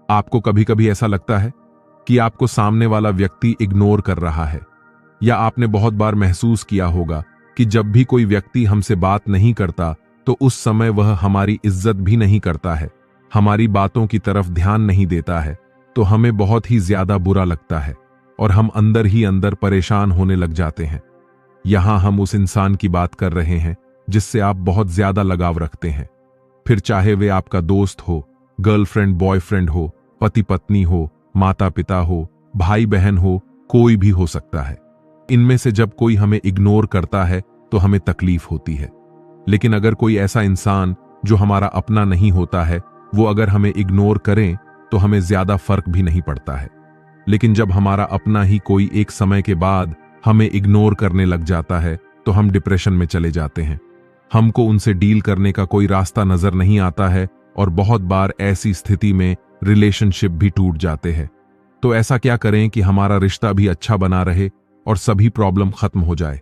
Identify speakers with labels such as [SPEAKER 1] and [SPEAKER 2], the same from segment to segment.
[SPEAKER 1] आपको कभी कभी ऐसा लगता है कि आपको सामने वाला व्यक्ति इग्नोर कर रहा है, या आपने बहुत बार महसूस किया होगा कि जब भी कोई व्यक्ति हमसे बात नहीं करता तो उस समय वह हमारी इज्जत भी नहीं करता है, हमारी बातों की तरफ ध्यान नहीं देता है, तो हमें बहुत ही ज्यादा बुरा लगता है और हम अंदर ही अंदर परेशान होने लग जाते हैं। यहां हम उस इंसान की बात कर रहे हैं जिससे आप बहुत ज्यादा लगाव रखते हैं, फिर चाहे वे आपका दोस्त हो, गर्लफ्रेंड बॉयफ्रेंड हो, पति पत्नी हो, माता पिता हो, भाई बहन हो, कोई भी हो सकता है। इनमें से जब कोई हमें इग्नोर करता है तो हमें तकलीफ होती है, लेकिन अगर कोई ऐसा इंसान जो हमारा अपना नहीं होता है वो अगर हमें इग्नोर करें तो हमें ज्यादा फर्क भी नहीं पड़ता है। लेकिन जब हमारा अपना ही कोई एक समय के बाद हमें इग्नोर करने लग जाता है तो हम डिप्रेशन में चले जाते हैं। हमको उनसे डील करने का कोई रास्ता नजर नहीं आता है और बहुत बार ऐसी स्थिति में रिलेशनशिप भी टूट जाते हैं। तो ऐसा क्या करें कि हमारा रिश्ता भी अच्छा बना रहे और सभी प्रॉब्लम खत्म हो जाए?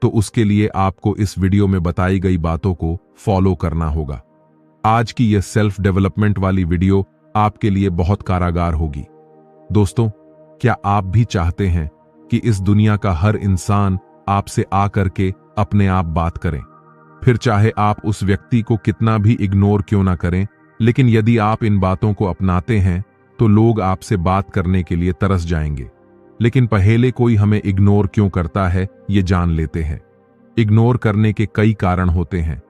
[SPEAKER 1] तो उसके लिए आपको इस वीडियो में बताई गई बातों को फॉलो करना होगा। आज की यह सेल्फ डेवलपमेंट वाली वीडियो आपके लिए बहुत कारागार होगी। दोस्तों, क्या आप भी चाहते हैं कि इस दुनिया का हर इंसान आपसे आकर के अपने आप बात करें? फिर चाहे आप उस व्यक्ति को कितना भी इग्नोर क्यों ना करें, लेकिन यदि आप इन बातों को अपनाते हैं तो लोग आपसे बात करने के लिए तरस जाएंगे। लेकिन पहले कोई हमें इग्नोर क्यों करता है ये जान लेते हैं। इग्नोर करने के कई कारण होते हैं,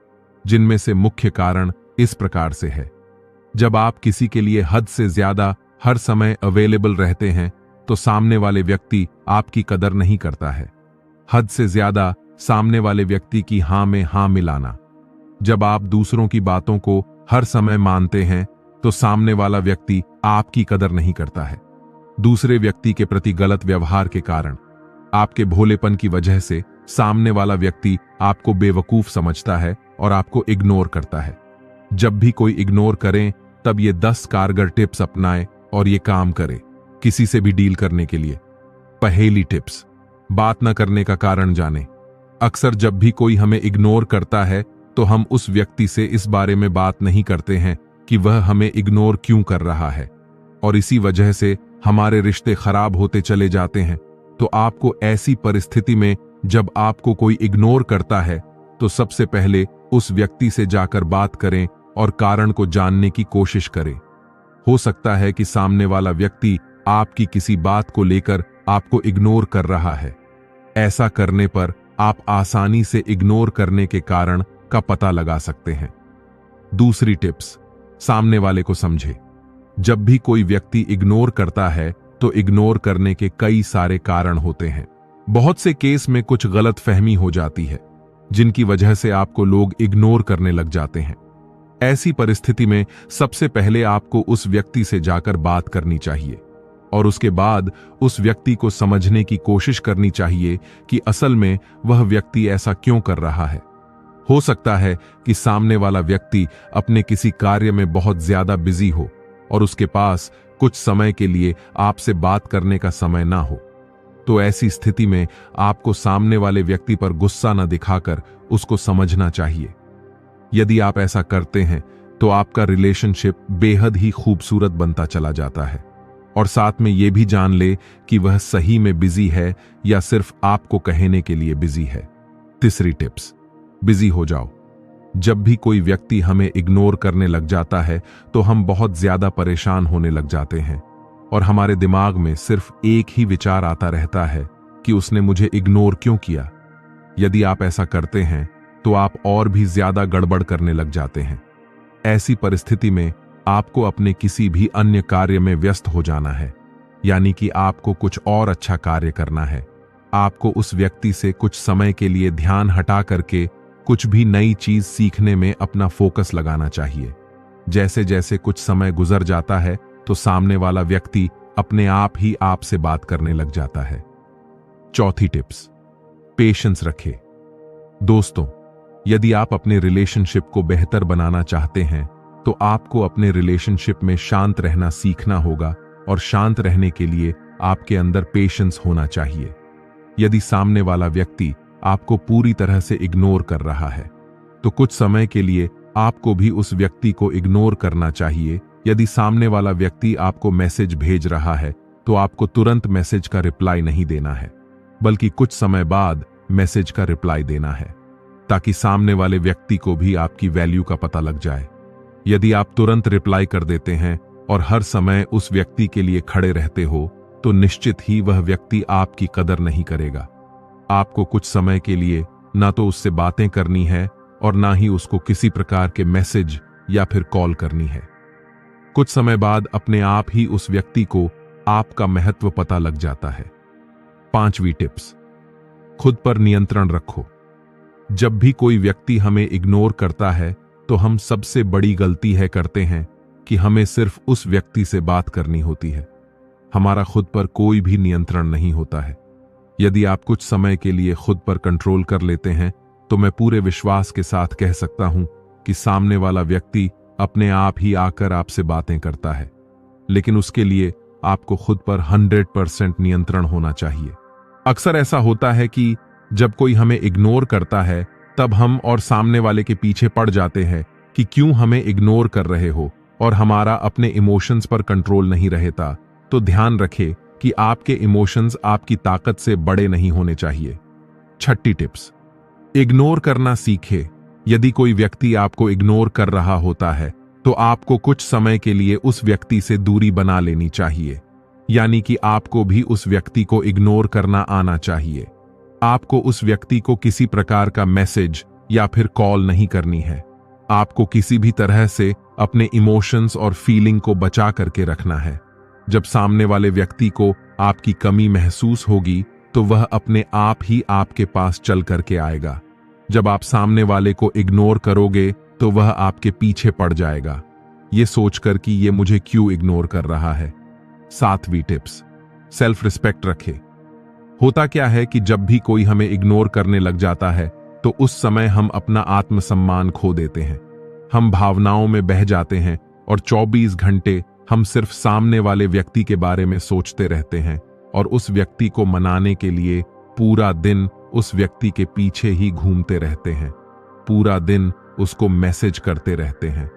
[SPEAKER 1] जिनमें से मुख्य कारण इस प्रकार से है। जब आप किसी के लिए हद से ज्यादा हर समय अवेलेबल रहते हैं तो सामने वाले व्यक्ति आपकी कदर नहीं करता है। हद से ज्यादा सामने वाले व्यक्ति की हां में हां मिलाना। जब आप दूसरों की बातों को हर समय मानते हैं तो सामने वाला व्यक्ति आपकी कदर नहीं करता है। दूसरे व्यक्ति के प्रति गलत व्यवहार के कारण, आपके भोलेपन की वजह से सामने वाला व्यक्ति आपको बेवकूफ समझता है और आपको इग्नोर करता है। जब भी कोई इग्नोर करें तब ये 10 कारगर टिप्स अपनाएं और ये काम करें किसी से भी डील करने के लिए। पहली टिप्स, बात न करने का कारण जानें। अक्सर जब भी कोई हमें इग्नोर करता है तो हम उस व्यक्ति से इस बारे में बात नहीं करते हैं कि वह हमें इग्नोर क्यों कर रहा है, और इसी वजह से हमारे रिश्ते खराब होते चले जाते हैं। तो आपको ऐसी परिस्थिति में जब आपको कोई इग्नोर करता है तो सबसे पहले उस व्यक्ति से जाकर बात करें और कारण को जानने की कोशिश करें। हो सकता है कि सामने वाला व्यक्ति आपकी किसी बात को लेकर आपको इग्नोर कर रहा है। ऐसा करने पर आप आसानी से इग्नोर करने के कारण का पता लगा सकते हैं। दूसरी टिप्स, सामने वाले को समझे। जब भी कोई व्यक्ति इग्नोर करता है तो इग्नोर करने के कई सारे कारण होते हैं। बहुत से केस में कुछ गलतफहमी हो जाती है जिनकी वजह से आपको लोग इग्नोर करने लग जाते हैं। ऐसी परिस्थिति में सबसे पहले आपको उस व्यक्ति से जाकर बात करनी चाहिए और उसके बाद उस व्यक्ति को समझने की कोशिश करनी चाहिए कि असल में वह व्यक्ति ऐसा क्यों कर रहा है। हो सकता है कि सामने वाला व्यक्ति अपने किसी कार्य में बहुत ज्यादा बिजी हो और उसके पास कुछ समय के लिए आपसे बात करने का समय ना हो। तो ऐसी स्थिति में आपको सामने वाले व्यक्ति पर गुस्सा न दिखाकर उसको समझना चाहिए। यदि आप ऐसा करते हैं तो आपका रिलेशनशिप बेहद ही खूबसूरत बनता चला जाता है, और साथ में यह भी जान ले कि वह सही में बिजी है या सिर्फ आपको कहने के लिए बिजी है। तीसरी टिप्स, बिजी हो जाओ। जब भी कोई व्यक्ति हमें इग्नोर करने लग जाता है तो हम बहुत ज्यादा परेशान होने लग जाते हैं और हमारे दिमाग में सिर्फ एक ही विचार आता रहता है कि उसने मुझे इग्नोर क्यों किया। यदि आप ऐसा करते हैं तो आप और भी ज्यादा गड़बड़ करने लग जाते हैं। ऐसी परिस्थिति में आपको अपने किसी भी अन्य कार्य में व्यस्त हो जाना है, यानी कि आपको कुछ और अच्छा कार्य करना है। आपको उस व्यक्ति से कुछ समय के लिए ध्यान हटा करके कुछ भी नई चीज सीखने में अपना फोकस लगाना चाहिए। जैसे जैसे कुछ समय गुजर जाता है तो सामने वाला व्यक्ति अपने आप ही आपसे बात करने लग जाता है। चौथी टिप्स, पेशेंस रखें। दोस्तों, यदि आप अपने रिलेशनशिप को बेहतर बनाना चाहते हैं तो आपको अपने रिलेशनशिप में शांत रहना सीखना होगा, और शांत रहने के लिए आपके अंदर पेशेंस होना चाहिए। यदि सामने वाला व्यक्ति आपको पूरी तरह से इग्नोर कर रहा है तो कुछ समय के लिए आपको भी उस व्यक्ति को इग्नोर करना चाहिए यदि सामने वाला व्यक्ति आपको मैसेज भेज रहा है तो आपको तुरंत मैसेज का रिप्लाई नहीं देना है, बल्कि कुछ समय बाद मैसेज का रिप्लाई देना है, ताकि सामने वाले व्यक्ति को भी आपकी वैल्यू का पता लग जाए। यदि आप तुरंत रिप्लाई कर देते हैं और हर समय उस व्यक्ति के लिए खड़े रहते हो तो निश्चित ही वह व्यक्ति आपकी कदर नहीं करेगा। आपको कुछ समय के लिए ना तो उससे बातें करनी है और ना ही उसको किसी प्रकार के मैसेज या फिर कॉल करनी है। कुछ समय बाद अपने आप ही उस व्यक्ति को आपका महत्व पता लग जाता है। 5वीं टिप्स, खुद पर नियंत्रण रखो। जब भी कोई व्यक्ति हमें इग्नोर करता है तो हम सबसे बड़ी गलती है करते हैं कि हमें सिर्फ उस व्यक्ति से बात करनी होती है। हमारा खुद पर कोई भी नियंत्रण नहीं होता है। यदि आप कुछ समय के लिए खुद पर कंट्रोल कर लेते हैं तो मैं पूरे विश्वास के साथ कह सकता हूं कि सामने वाला व्यक्ति अपने आप ही आकर आपसे बातें करता है, लेकिन उसके लिए आपको खुद पर 100% नियंत्रण होना चाहिए। अक्सर ऐसा होता है कि जब कोई हमें इग्नोर करता है तब हम और सामने वाले के पीछे पड़ जाते हैं कि क्यों हमें इग्नोर कर रहे हो, और हमारा अपने इमोशंस पर कंट्रोल नहीं रहता। तो ध्यान रखें कि आपके इमोशंस आपकी ताकत से बड़े नहीं होने चाहिए। 6ठी टिप्स, इग्नोर करना सीखे। यदि कोई व्यक्ति आपको इग्नोर कर रहा होता है तो आपको कुछ समय के लिए उस व्यक्ति से दूरी बना लेनी चाहिए, यानी कि आपको भी उस व्यक्ति को इग्नोर करना आना चाहिए। आपको उस व्यक्ति को किसी प्रकार का मैसेज या फिर कॉल नहीं करनी है। आपको किसी भी तरह से अपने इमोशंस और फीलिंग को बचा करके रखना है। जब सामने वाले व्यक्ति को आपकी कमी महसूस होगी तो वह अपने आप ही आपके पास चल करके आएगा। जब आप सामने वाले को इग्नोर करोगे तो वह आपके पीछे पड़ जाएगा, ये सोचकर कि ये मुझे क्यों इग्नोर कर रहा है। 7वीं टिप्स, सेल्फ रिस्पेक्ट रखे। होता क्या है कि जब भी कोई हमें इग्नोर करने लग जाता है तो उस समय हम अपना आत्मसम्मान खो देते हैं। हम भावनाओं में बह जाते हैं और 24 घंटे हम सिर्फ सामने वाले व्यक्ति के बारे में सोचते रहते हैं और उस व्यक्ति को मनाने के लिए पूरा दिन उस व्यक्ति के पीछे ही घूमते रहते हैं, पूरा दिन उसको मैसेज करते रहते हैं।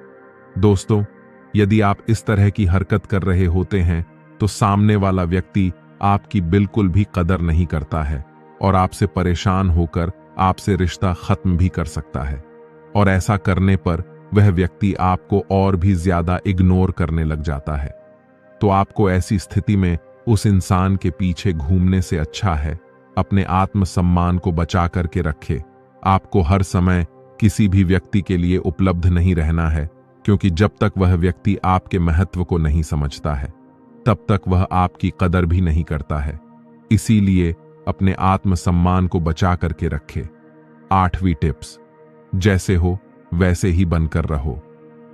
[SPEAKER 1] दोस्तों, यदि आप इस तरह की हरकत कर रहे होते हैं तो सामने वाला व्यक्ति आपकी बिल्कुल भी कदर नहीं करता है और आपसे परेशान होकर आपसे रिश्ता खत्म भी कर सकता है, और ऐसा करने पर वह व्यक्ति आपको और भी ज्यादा इग्नोर करने लग जाता है। तो आपको ऐसी स्थिति में उस इंसान के पीछे घूमने से अच्छा है अपने आत्मसम्मान को बचा करके रखे। आपको हर समय किसी भी व्यक्ति के लिए उपलब्ध नहीं रहना है, क्योंकि जब तक वह व्यक्ति आपके महत्व को नहीं समझता है तब तक वह आपकी कदर भी नहीं करता है। इसीलिए अपने आत्मसम्मान को बचा करके रखे। 8वीं टिप्स, जैसे हो वैसे ही बनकर रहो।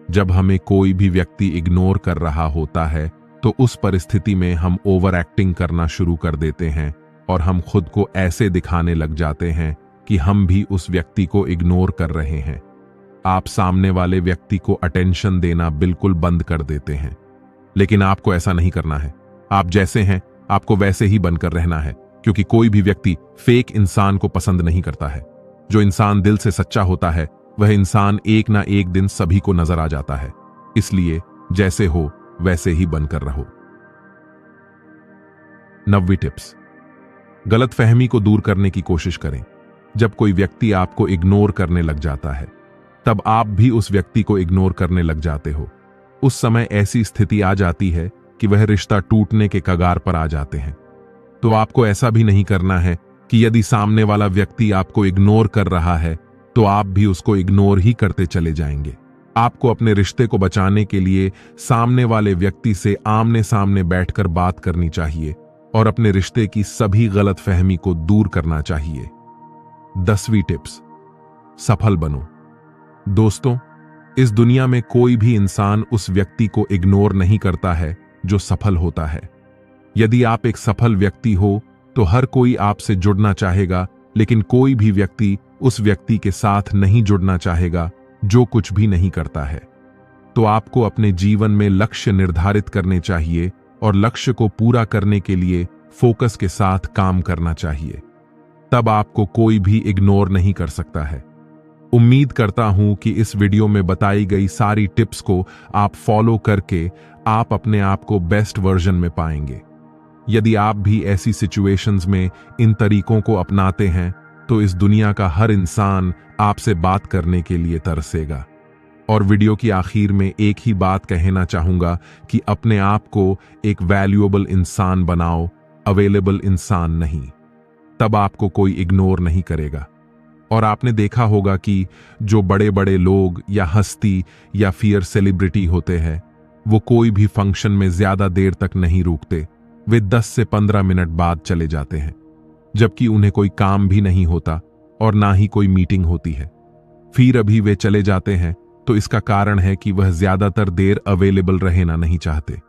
[SPEAKER 1] जब हमें कोई भी व्यक्ति इग्नोर कर रहा होता है तो उस परिस्थिति में हम ओवर एक्टिंग करना शुरू कर देते हैं और हम खुद को ऐसे दिखाने लग जाते हैं कि हम भी उस व्यक्ति को इग्नोर कर रहे हैं। आप सामने वाले व्यक्ति को अटेंशन देना बिल्कुल बंद कर देते हैं, लेकिन आपको ऐसा नहीं करना है। आप जैसे हैं आपको वैसे ही बनकर रहना है, क्योंकि कोई भी व्यक्ति फेक इंसान को पसंद नहीं करता है। जो इंसान दिल से सच्चा होता है वह इंसान एक ना एक दिन सभी को नजर आ जाता है। इसलिए जैसे हो वैसे ही बनकर रहो। 9वीं टिप्स, गलतफहमी को दूर करने की कोशिश करें। जब कोई व्यक्ति आपको इग्नोर करने लग जाता है तब आप भी उस व्यक्ति को इग्नोर करने लग जाते हो। उस समय ऐसी स्थिति आ जाती है कि वह रिश्ता टूटने के कगार पर आ जाते हैं। तो आपको ऐसा भी नहीं करना है कि यदि सामने वाला व्यक्ति आपको इग्नोर कर रहा है तो आप भी उसको इग्नोर ही करते चले जाएंगे। आपको अपने रिश्ते को बचाने के लिए सामने वाले व्यक्ति से आमने सामने बैठकर बात करनी चाहिए और अपने रिश्ते की सभी गलतफहमी को दूर करना चाहिए। 10वीं टिप्स, सफल बनो। दोस्तों, इस दुनिया में कोई भी इंसान उस व्यक्ति को इग्नोर नहीं करता है जो सफल होता है। यदि आप एक सफल व्यक्ति हो तो हर कोई आपसे जुड़ना चाहेगा, लेकिन कोई भी व्यक्ति उस व्यक्ति के साथ नहीं जुड़ना चाहेगा जो कुछ भी नहीं करता है। तो आपको अपने जीवन में लक्ष्य निर्धारित करने चाहिए और लक्ष्य को पूरा करने के लिए फोकस के साथ काम करना चाहिए। तब आपको कोई भी इग्नोर नहीं कर सकता है। उम्मीद करता हूं कि इस वीडियो में बताई गई सारी टिप्स को आप फॉलो करके आप अपने आप को बेस्ट वर्जन में पाएंगे। यदि आप भी ऐसी सिचुएशंस में इन तरीकों को अपनाते हैं तो इस दुनिया का हर इंसान आपसे बात करने के लिए तरसेगा। और वीडियो की आखिर में एक ही बात कहना चाहूंगा कि अपने आप को एक वैल्यूएबल इंसान बनाओ, अवेलेबल इंसान नहीं। तब आपको कोई इग्नोर नहीं करेगा। और आपने देखा होगा कि जो बड़े बड़े लोग या हस्ती या फियर सेलिब्रिटी होते हैं, वो कोई भी फंक्शन में ज्यादा देर तक नहीं रुकते। वे 10 से 15 मिनट बाद चले जाते हैं, जबकि उन्हें कोई काम भी नहीं होता और ना ही कोई मीटिंग होती है। फिर अभी वे चले जाते हैं तो इसका कारण है कि वह ज्यादातर देर अवेलेबल रहना नहीं चाहते।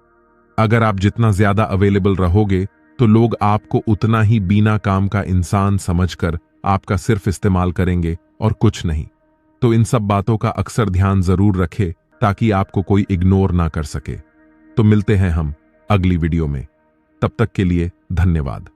[SPEAKER 1] अगर आप जितना ज्यादा अवेलेबल रहोगे तो लोग आपको उतना ही बिना काम का इंसान समझकर आपका सिर्फ इस्तेमाल करेंगे और कुछ नहीं। तो इन सब बातों का अक्सर ध्यान जरूर रखें ताकि आपको कोई इग्नोर ना कर सके। तो मिलते हैं हम अगली वीडियो में। तब तक के लिए धन्यवाद।